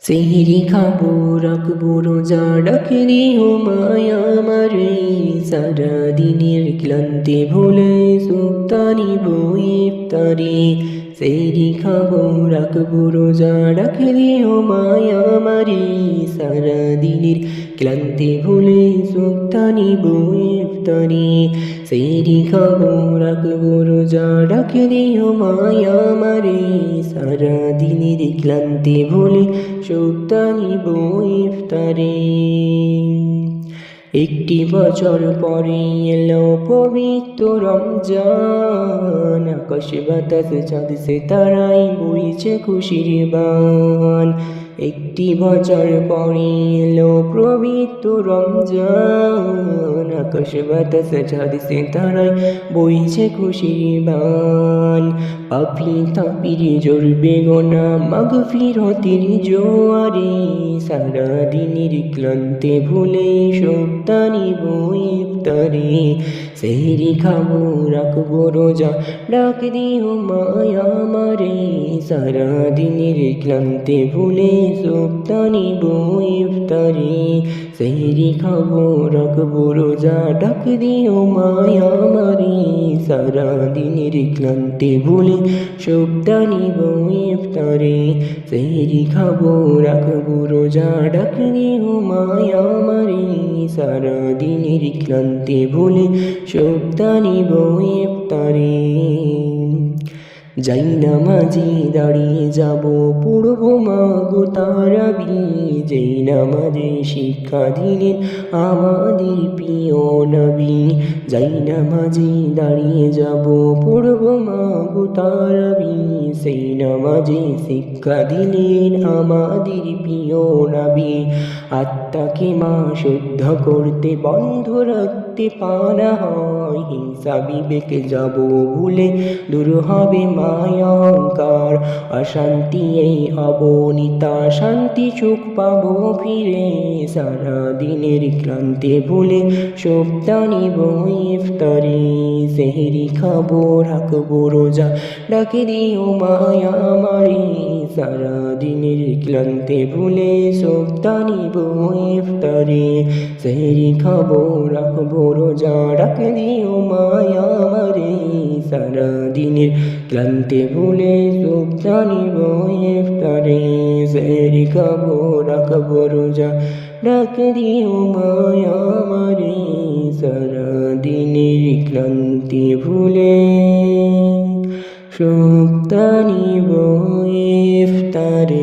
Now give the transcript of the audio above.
সেহরি খাবো রাখবো রোজা ডাকে দিও মায়া আমারে সারা দিনের ক্লান্তি ভুলে সুপ্তানি বই ইফতারি সেহরি খাবো রাখবো রোজা ডাকে দিও মায়া আমারে সারা দিনের ক্লান্তি ভুলে সুপ্তানি বই ইফতারি সেহরি খাবো রাখবো রোজা ডাকে দিও মায়া আমারে সারা দিনের ক্লান্তি ভুলে সুপ্তানি বই ইফতারে। একটি বছর পরে এলো পবিত্র রমজান, আকাশে বাতাসে চাঁদ সিতারায় বইছে খুশির বান। একটি বছর পরে এলো পবিত্র রমজান, আকাশে বাতাসে চাঁদ সিতারায় বইছে খুশির বান। পাপি তাপির জ্বলবে গোনা মাগফিরতের জোয়ারে, সারা দিনের ক্লান্তি ভুলে সুপ্তানি বই ইফতারে। সেহরি খাবো রাখবো রোজা ডাক দিও মায়া আমারে, সারা দিনের ক্লান্তি ভুলে সুপ্তানি বই ইফতারে। সেহরি খাবো রাখবো রোজা ডাক দিও মায়া আমারে, সারা দিনের ক্লান্তি ভুলে সুপ্তানি বই ইফতারে। সেহরি খাবো রাখবো রোজা ডাক দিও মায়া আমারে, সারা দিনের ক্লান্তি ভুলে সুপ্তানি বই ইফতারে। যাই নামাজি দাঁড়িয়ে যাব পড়ব মাগো তারাবি, যেই নামাজে শিক্ষা দিলেন আমাদের প্রিয় নবী। যাই নামাজি দাঁড়িয়ে যাব পড়ব মাগো তারাবি, সেই নামাজে শিক্ষা দিলেন আমাদের প্রিয় নবী। আত্মাকে মা শুদ্ধ করতে বন্ধ রাখতে পারা হয়, হিংসা বিবেকে যাব ভুলে দূর হবে মায়া অহংকার। অশান্তি এই অবনীতা শান্তি সুখ পাবো ফিরে, সারা দিনের ক্লান্তি ভুলে সুপ্তানি বই ইফতারে। সেহরি খাবো রাখবো রোজা ডাকে দিও মায়া আমারে, সারা দিনের ক্লান্তি ভুলে সুপ্তানি বই ইফতারে। সেহরি খাবো রাখবো রোজা ডাকে দিও মায়া আমারে, সারা দিনের ক্লান্তি ভুলে সুপ্তানি বই ইফতারে। সেহরি খাবো রাখবো রোজা ডাকে দিও মায়া আমারে, সারা দিনের ক্লান্তি ভুলে সুপ্তানি বই ইফতারে।